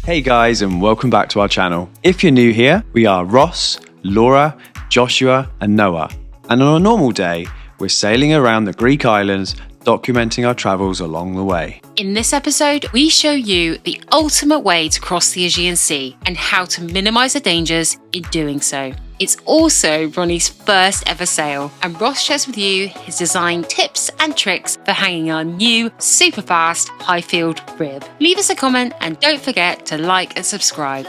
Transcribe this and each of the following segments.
Hey guys, and welcome back to our channel. If you're new here, we are Ross, Laura, Joshua and Noah. And on a normal day, we're sailing around the Greek islands, documenting our travels along the way. In this episode, we show you the ultimate way to cross the Aegean Sea and how to minimise the dangers in doing so. It's also Ronnie's first ever sail, and Ross shares with you his design tips and tricks for hanging our new super fast Highfield Rib. Leave us a comment and don't forget to like and subscribe.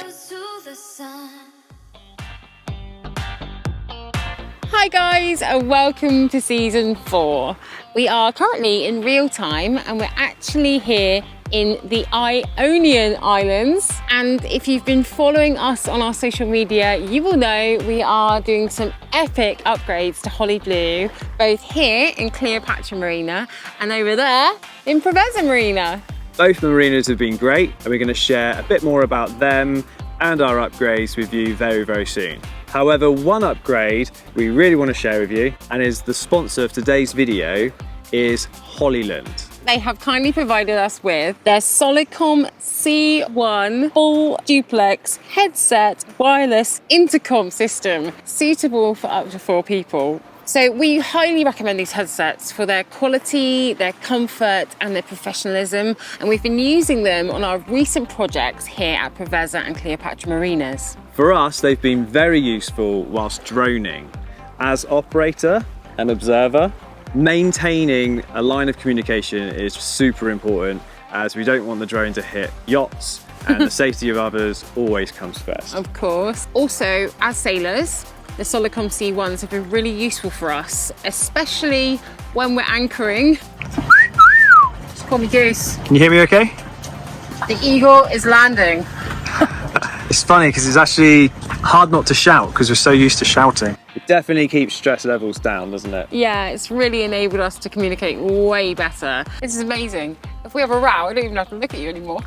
Hi guys, and welcome to season 4. We are currently in real time and we're actually here in the Ionian Islands, and if you've been following us on our social media, you will know we are doing some epic upgrades to Holly Blue, both here in Cleopatra Marina and over there in Preveza Marina. Both the marinas have been great, and we're going to share a bit more about them and our upgrades with you very soon. However, one upgrade we really want to share with you, and is the sponsor of today's video, is HOLLYLAND. They have kindly provided us with their Solidcom C1 full duplex headset wireless intercom system, suitable for up to 4 people. So we highly recommend these headsets for their quality, their comfort and their professionalism, and we've been using them on our recent projects here at Preveza and Cleopatra Marinas. For us, they've been very useful whilst droning. As operator and observer, maintaining a line of communication is super important, as we don't want the drone to hit yachts, and the safety of others always comes first. Of course. Also, as sailors, the Solidcom C1s have been really useful for us, especially when we're anchoring. Just call me Goose. Can you hear me okay? The eagle is landing. It's funny because it's actually hard not to shout because we're so used to shouting. It definitely keeps stress levels down, doesn't it? Yeah, it's really enabled us to communicate way better. This is amazing. If we have a row, I don't even have to look at you anymore.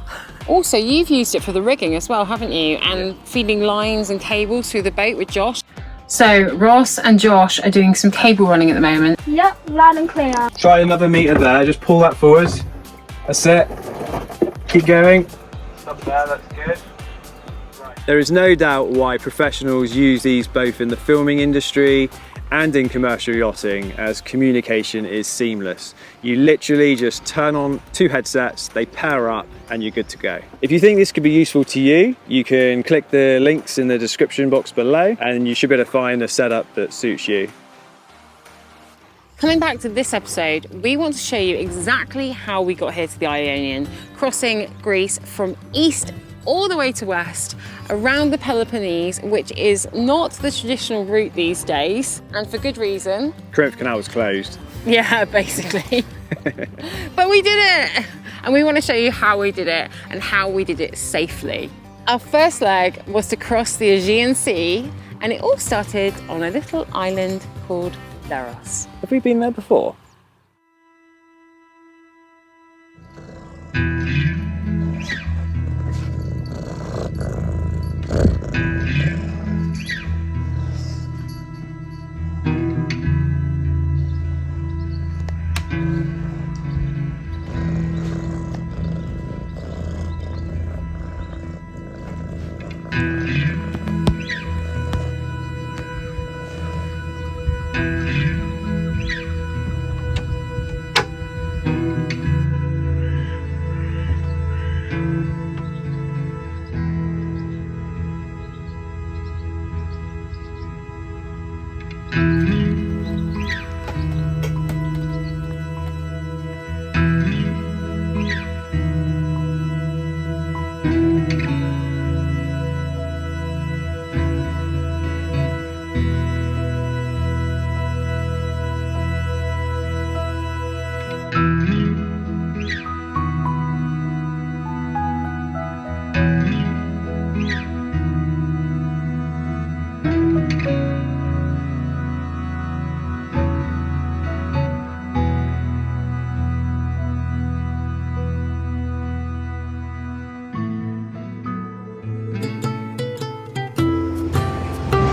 Also, you've used it for the rigging as well, haven't you? And feeding lines and cables through the boat with Josh. So Ross and Josh are doing some cable running at the moment. Yep, loud and clear. Try another metre there, just pull that forwards. That's it. Keep going. Up there, that's good. There is no doubt why professionals use these both in the filming industry and in commercial yachting, as communication is seamless. You literally just turn on 2 headsets, they pair up and you're good to go. If you think this could be useful to you, you can click the links in the description box below and you should be able to find a setup that suits you. Coming back to this episode, we want to show you exactly how we got here to the Ionian, crossing Greece from east all the way to west, around the Peloponnese, which is not the traditional route these days, and for good reason. Corinth canal was closed. Yeah, basically. But we did it! And we want to show you how we did it and how we did it safely. Our first leg was to cross the Aegean Sea, and it all started on a little island called Leros. Have we been there before?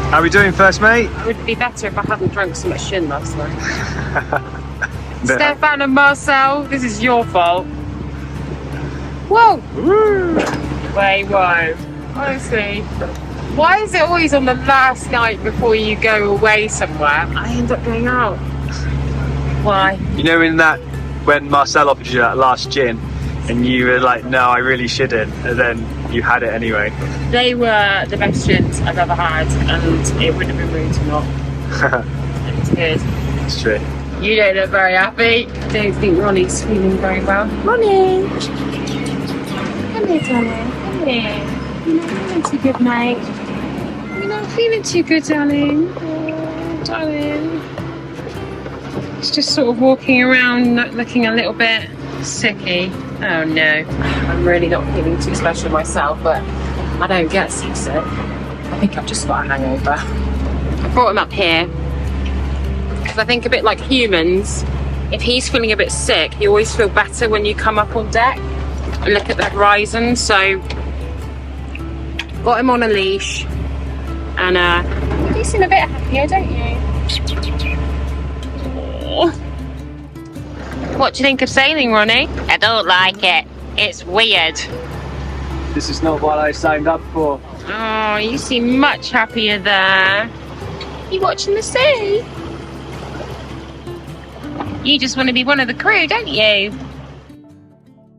How are we doing first, mate? It would be better if I hadn't drunk so much gin last night. Stefan and Marcel, this is your fault. Whoa! Woo. They won't. Honestly. Why is it always on the last night before you go away somewhere, I end up going out? Why? You know, when Marcel offered you that last gin, and you were like, no, I really shouldn't, and then you had it anyway. They were the best gins I've ever had, and it wouldn't have been rude to not. It's good. It's true. You don't look very happy. I don't think Ronnie's feeling very well. Ronnie! Come here, darling. Come here. You're not feeling too good, mate. You're not feeling too good, darling. Oh, darling. He's just sort of walking around looking a little bit sicky. Oh no. I'm really not feeling too special myself, but I don't get seasick. I think I've just got a hangover. I brought him up here because I think a bit like humans, if he's feeling a bit sick, you always feel better when you come up on deck and look at the horizon. So got him on a leash, and you seem a bit happier, don't you? Aww. What do you think of sailing, Ronnie? I don't like it. It's weird. This is not what I signed up for. Oh, you seem much happier there. You watching the sea? You just want to be one of the crew, don't you?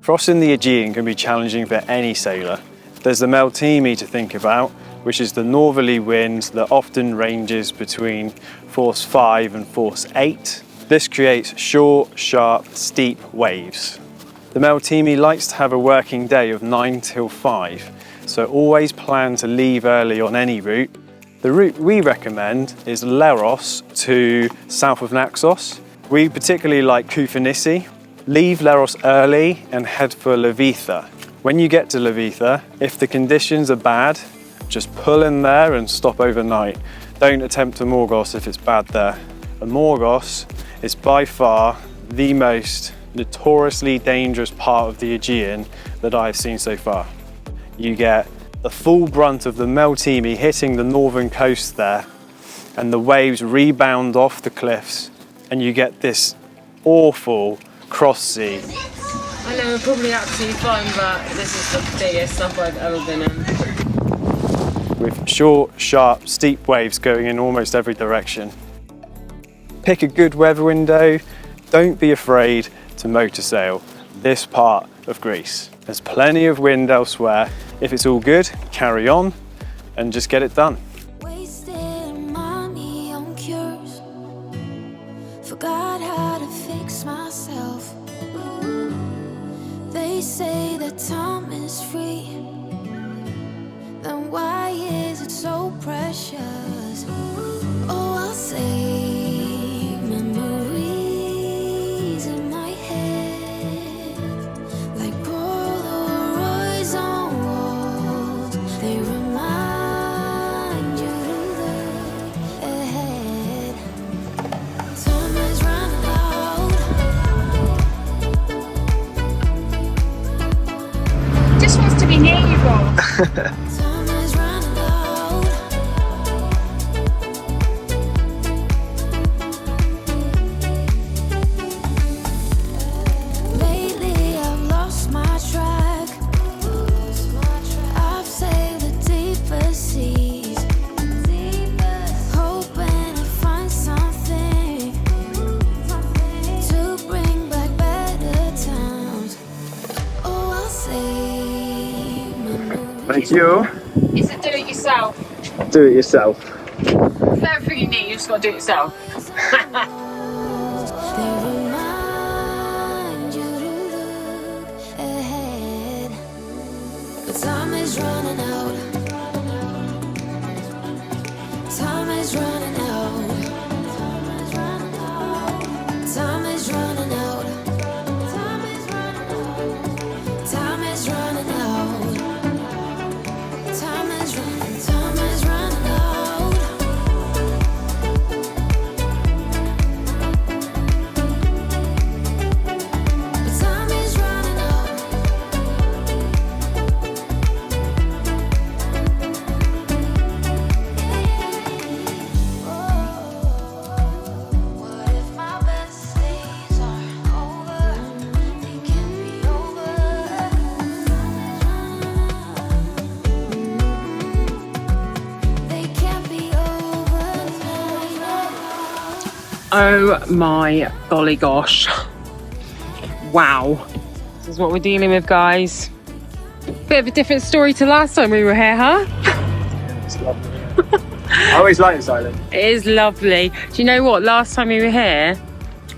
Crossing the Aegean can be challenging for any sailor. There's the Meltemi to think about, which is the northerly wind that often ranges between force 5 and force 8. This creates short, sharp, steep waves. The Meltemi likes to have a working day of 9 till 5, so always plan to leave early on any route. The route we recommend is Leros to south of Naxos. We particularly like Koufounisia. Leave Leros early and head for Levitha. When you get to Levitha, if the conditions are bad, just pull in there and stop overnight. Don't attempt a Morgos if it's bad there. A Morgos is by far the most notoriously dangerous part of the Aegean that I've seen so far. You get the full brunt of the Meltemi hitting the northern coast there, and the waves rebound off the cliffs, and you get this awful cross sea. I know, we're probably absolutely fine, but this is the biggest stuff I've ever been in. With short, sharp, steep waves going in almost every direction. Pick a good weather window. Don't be afraid to motor sail this part of Greece. There's plenty of wind elsewhere. If it's all good, carry on and just get it done. Wasting money on cures. Forgot how to fix myself. They say that time is free. Then why is it so precious? Oh, I'll say memories in my head, like Polaroids on walls. They remind you to look ahead. Time is running out. Just wants to be near you, Rob. Time is running out. Lately I've lost my track. I've sailed the deeper seas, hoping to find something to bring back better times. Oh, I'll say Thank you. Is it do it yourself? Do it yourself. It's everything you need, you just got to do it yourself. they remind you to look ahead. But time is running out. Time is running out. Time is running out. Time is running out. Time is running out. Time is running out. But time is running out. Oh, Oh my golly gosh. Wow. This is what we're dealing with, guys. Bit of a different story to last time we were here, huh? It's lovely. I always like this island. It is lovely. Do you know what? Last time we were here,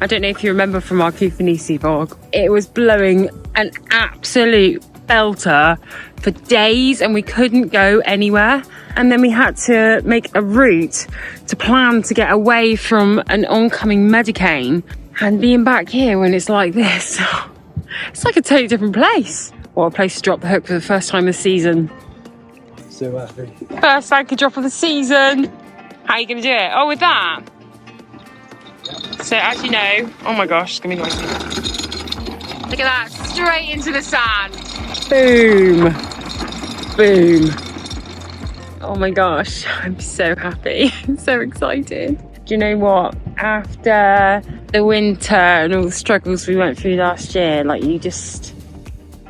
I don't know if you remember from our Koufounisia vlog, it was blowing an absolute belter for days and we couldn't go anywhere. And then we had to make a route to plan to get away from an oncoming Medicane. And being back here when it's like this, it's like a totally different place. What a place to drop the hook for the first time this season. So happy. First anchor drop of the season. How are you going to do it? Oh, with that. So as you know, oh my gosh, it's going to be noisy. Look at that, straight into the sand. Boom. Boom. Oh my gosh, I'm so happy. I'm so excited. Do you know what? After the winter and all the struggles we went through last year, like you just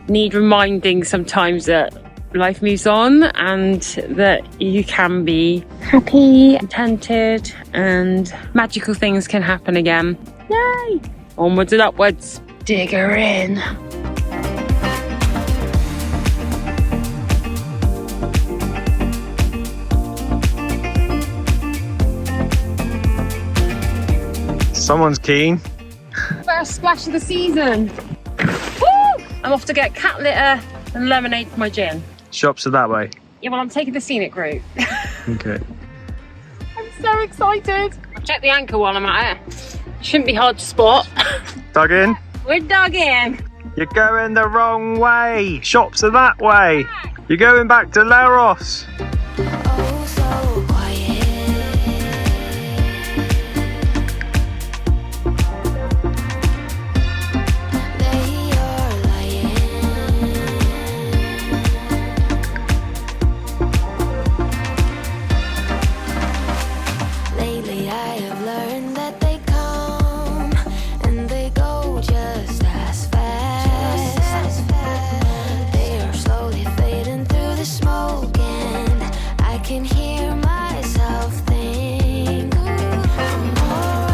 need reminding sometimes that life moves on and that you can be happy, contented, and magical things can happen again. Yay! Onwards and upwards. Dig her in. Someone's keen. First splash of the season. Woo! I'm off to get cat litter and lemonade for my gin. Shops are that way. Yeah, well, I'm taking the scenic route. Okay. I'm so excited. I'll check the anchor while I'm at it. Shouldn't be hard to spot. Dug in? We're dug in. You're going the wrong way. Shops are that way. You're going back to Laros. Oh, so quiet. They are lying. Lately I have learned that they come and they go just as fast. They are slowly fading through the smoke and I can hear myself think I'm alright.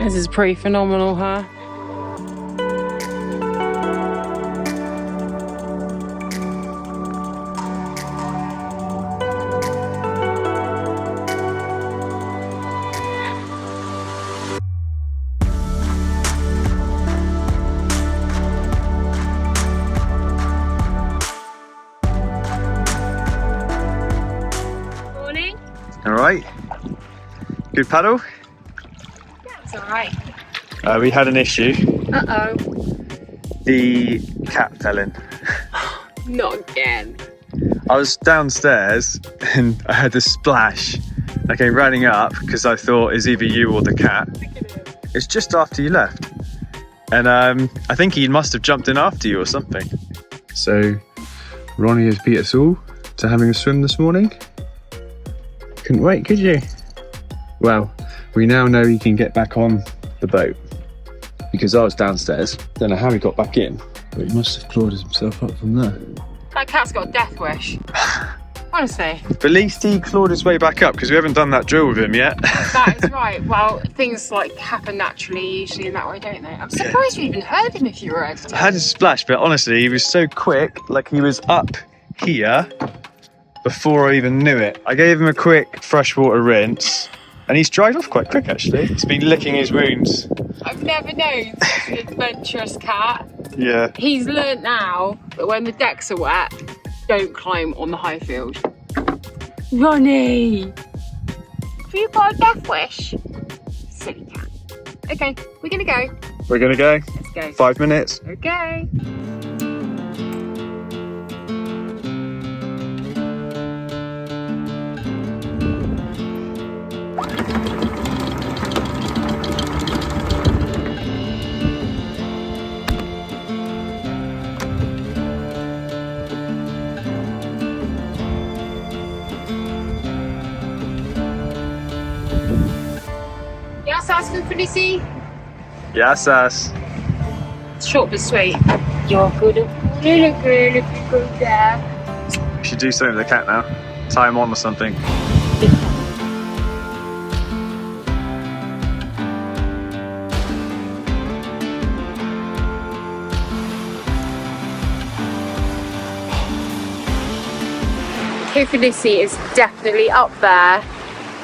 This is pretty phenomenal, huh? Morning. All right. Good paddle? It's all right. We had an issue. Uh-oh. The cat fell in. Not again. I was downstairs and I had this splash. I came running up because I thought it's either you or the cat. It's just after you left. And I think he must have jumped in after you or something. So Ronnie has beat us all to having a swim this morning. Couldn't wait, could you? Well, we now know he can get back on the boat because I was downstairs. Don't know how he got back in, but he must have clawed himself up from there. That cat's got a death wish. Honestly. But at least he clawed his way back up because we haven't done that drill with him yet. That is right. Well, things like happen naturally usually in that way, don't they? I'm surprised we even heard him if you were editing. I had a splash, but honestly, he was so quick, like he was up here before I even knew it. I gave him a quick freshwater rinse and he's dried off quite quick actually. He's been licking his wounds. I've never known such an adventurous cat. Yeah. He's learnt now that when the decks are wet, don't climb on the Highfield. Ronnie! Have you got a death wish? Silly cat. Okay, we're gonna go. We're gonna go. Let's go. 5 minutes. Okay. Yes, ask Koufounisia. Yes, yes. Short but sweet. You're good at little girl if you go there. We should do something with the cat now. Tie him on or something. Koufounisia is definitely up there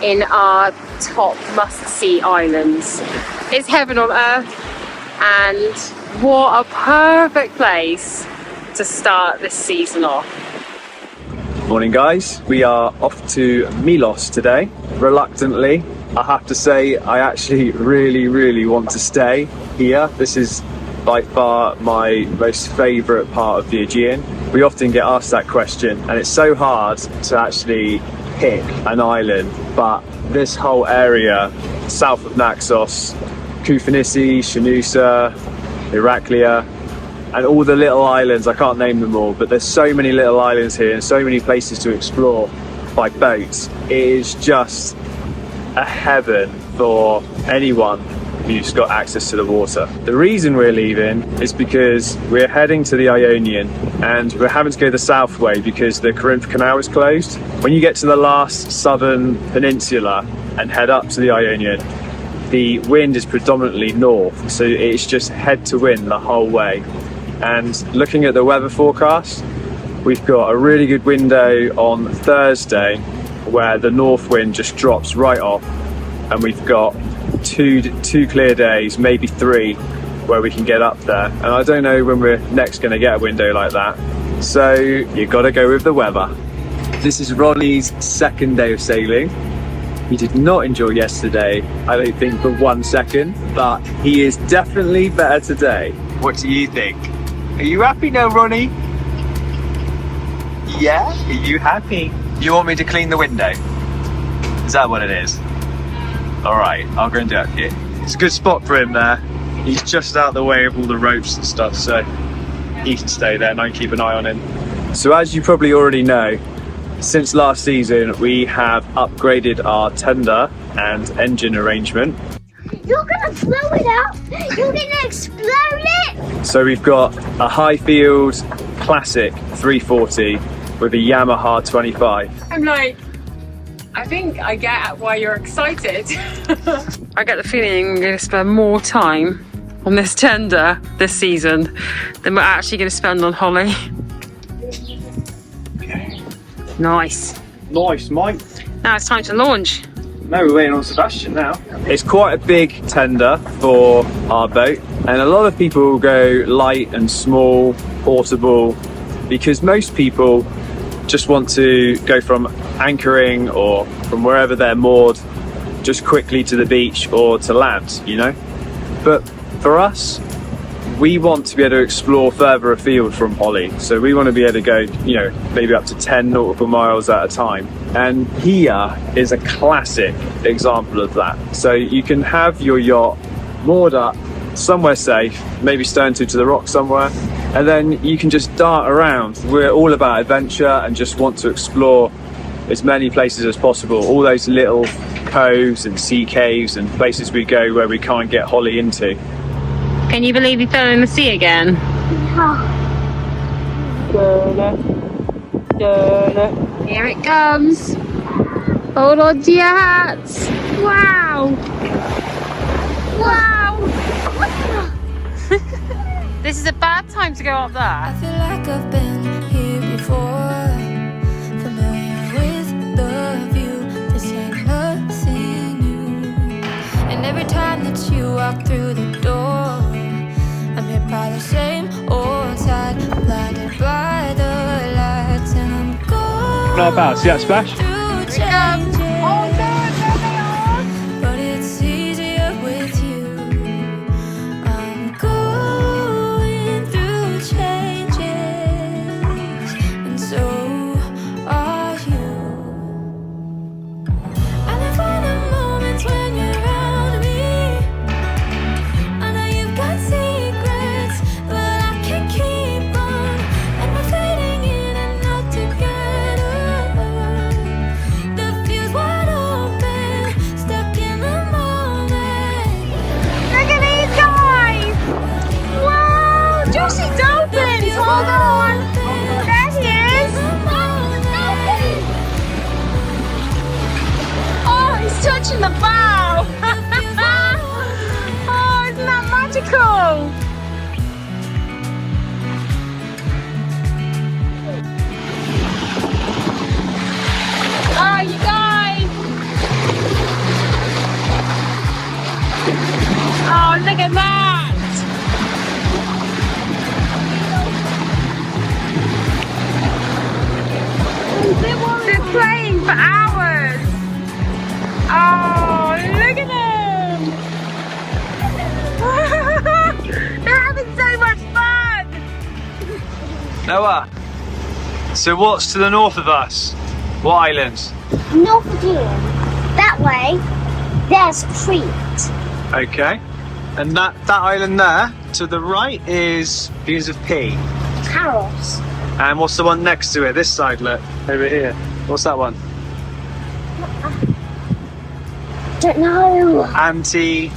in our top must-see islands. It's heaven on earth, and what a perfect place to start this season off. Morning guys, we are off to Milos today. Reluctantly, I have to say I actually really want to stay here. This is by far my most favourite part of the Aegean. We often get asked that question and it's so hard to actually pick an island, but this whole area south of Naxos, Koufounisia, Shanusa, Iraklia, and all the little islands, I can't name them all, but there's so many little islands here and so many places to explore by boat. It is just a heaven for anyone who's got access to the water. The reason we're leaving is because we're heading to the Ionian and we're having to go the south way because the Corinth canal is closed. When you get to the last southern peninsula and head up to the Ionian, the wind is predominantly north, so it's just head to wind the whole way. And looking at the weather forecast, we've got a really good window on Thursday where the north wind just drops right off, and we've got two clear days, maybe 3, where we can get up there. And I don't know when we're next going to get a window like that, so you've got to go with the weather. This is Ronnie's second day of sailing. He did not enjoy yesterday, I don't think for 1 second, but he is definitely better today. What do you think? Are you happy now, Ronnie? Yeah? Are you happy? You want me to clean the window? Is that what it is? Alright, I'll go and do that for you. It's a good spot for him there. He's just out the way of all the ropes and stuff, so he can stay there and I can keep an eye on him. So as you probably already know, since last season we have upgraded our tender and engine arrangement. You're gonna blow it up! You're gonna explode it! So we've got a Highfield Classic 340 with a Yamaha 25. I'm like, I think I get why you're excited. I get the feeling I'm going to spend more time on this tender this season than we're actually going to spend on Holly. Okay. Nice. Nice, mate. Now it's time to launch. No, we're waiting on Sebastian now. It's quite a big tender for our boat, and a lot of people go light and small, portable, because most people just want to go from anchoring or from wherever they're moored just quickly to the beach or to land, you know. But for us, we want to be able to explore further afield from Holly, so we want to be able to go, you know, maybe up to 10 nautical miles at a time. And here is a classic example of that. So you can have your yacht moored up somewhere safe, maybe stern to the rock somewhere, and then you can just dart around. We're all about adventure and just want to explore as many places as possible, all those little coves and sea caves and places we go where we can't get Holly into. Can you believe you fell in the sea again? Here it comes. Hold on to your hats. Wow. Wow. This is a bad time to go up there. I feel like I've been here before, familiar with the view. This ain't nothing new. And every time that you walk through the door, I'm hit by the same old side, blinded by the lights, and I'm going. Not bad. See that splash? Through changes. Oh no, but it's easier with you. I'm going. catching the bow. Oh, isn't that magical? Oh, you guys. Oh, look at that. They're playing for hours. Oh, look at them. They're having so much fun. Noah, so what's to the north of us? What islands? North Aegean. That way, there's Crete. Okay. And that island there to the right is begins with P. Paros. And what's the one next to it? This side, look, over here. What's that one? Don't know. Antiparos.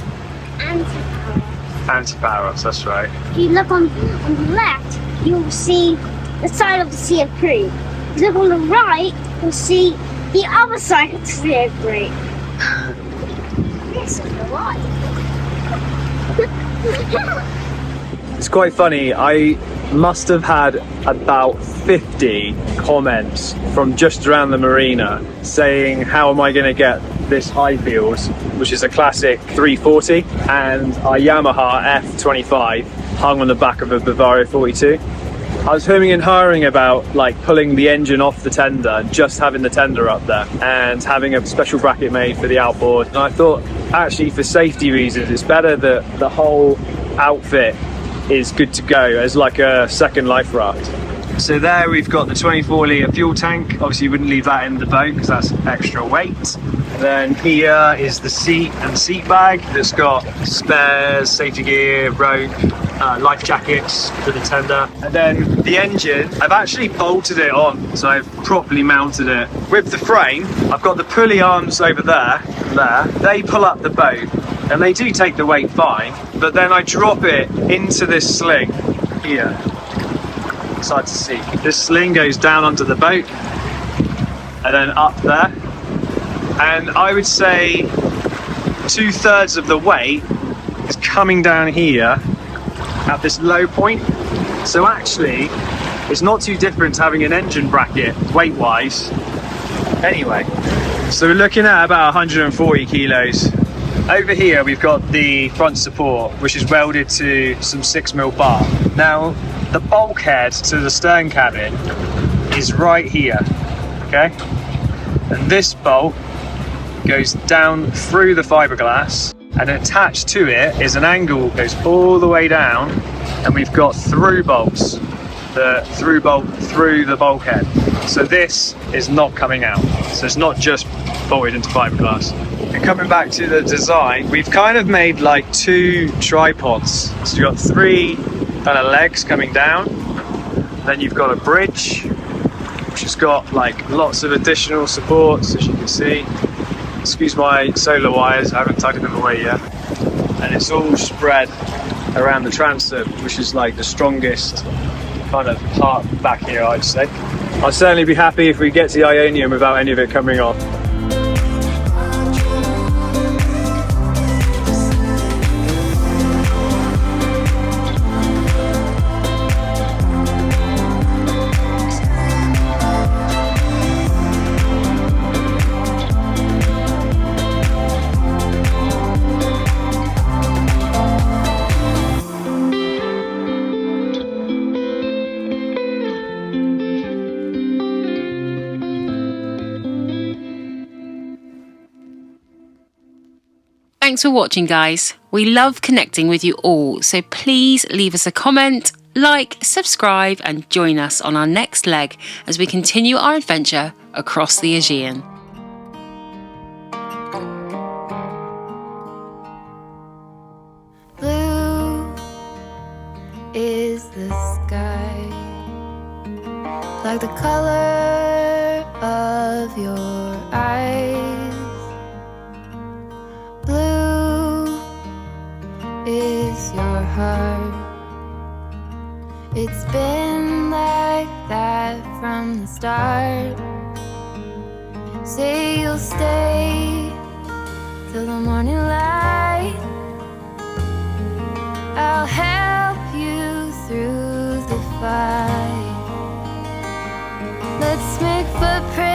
Antiparos, that's right. If you look on the left, you'll see the side of the Sea of Crete. If you look on the right, you'll see the other side of the Sea of Crete. This is the right. It's quite funny. I must have had about 50 comments from just around the marina saying, how am I going to get this Highfield, which is a classic 340, and a Yamaha F25 hung on the back of a Bavaria 42. I was hemming and hawing about like pulling the engine off the tender, just having the tender up there and having a special bracket made for the outboard. And I thought, actually, for safety reasons, it's better that the whole outfit is good to go as like a second life raft. So there we've got the 24 litre fuel tank. Obviously you wouldn't leave that in the boat because that's extra weight. Then here is the seat and seat bag that's got spares, safety gear, rope, life jackets for the tender. And then the engine, I've actually bolted it on, so I've properly mounted it. With the frame, I've got the pulley arms over there. They pull up the boat and they do take the weight fine, but then I drop it into this sling here. Side to seat. This sling goes down onto the boat and then up there, and I would say 2/3 of the weight is coming down here at this low point. So actually it's not too different to having an engine bracket weight wise. Anyway, so we're looking at about 140 kilos. Over here we've got the front support, which is welded to some 6mm bar. Now the bulkhead to the stern cabin is right here, okay? And this bolt goes down through the fiberglass, and attached to it is an angle that goes all the way down, and we've got through bolts, the through bolt through the bulkhead. So this is not coming out, so it's not just bolted into fiberglass. And coming back to the design, we've kind of made like 2 tripods. So you've got 3 kind of legs coming down, then you've got a bridge which has got like lots of additional supports, as you can see. Excuse my solar wires, I haven't tugged them away yet. And it's all spread around the transom, which is like the strongest kind of part back here, I'd say. I'd certainly be happy if we get to the Ionian without any of it coming off. Thanks for watching, guys. We love connecting with you all, so please leave us a comment, like, subscribe, and join us on our next leg as we continue our adventure across the Aegean. Blue is the sky, like the color of your eyes. Blue is your heart. It's been like that from the start. Say you'll stay till the morning light. I'll help you through the fight. Let's make footprints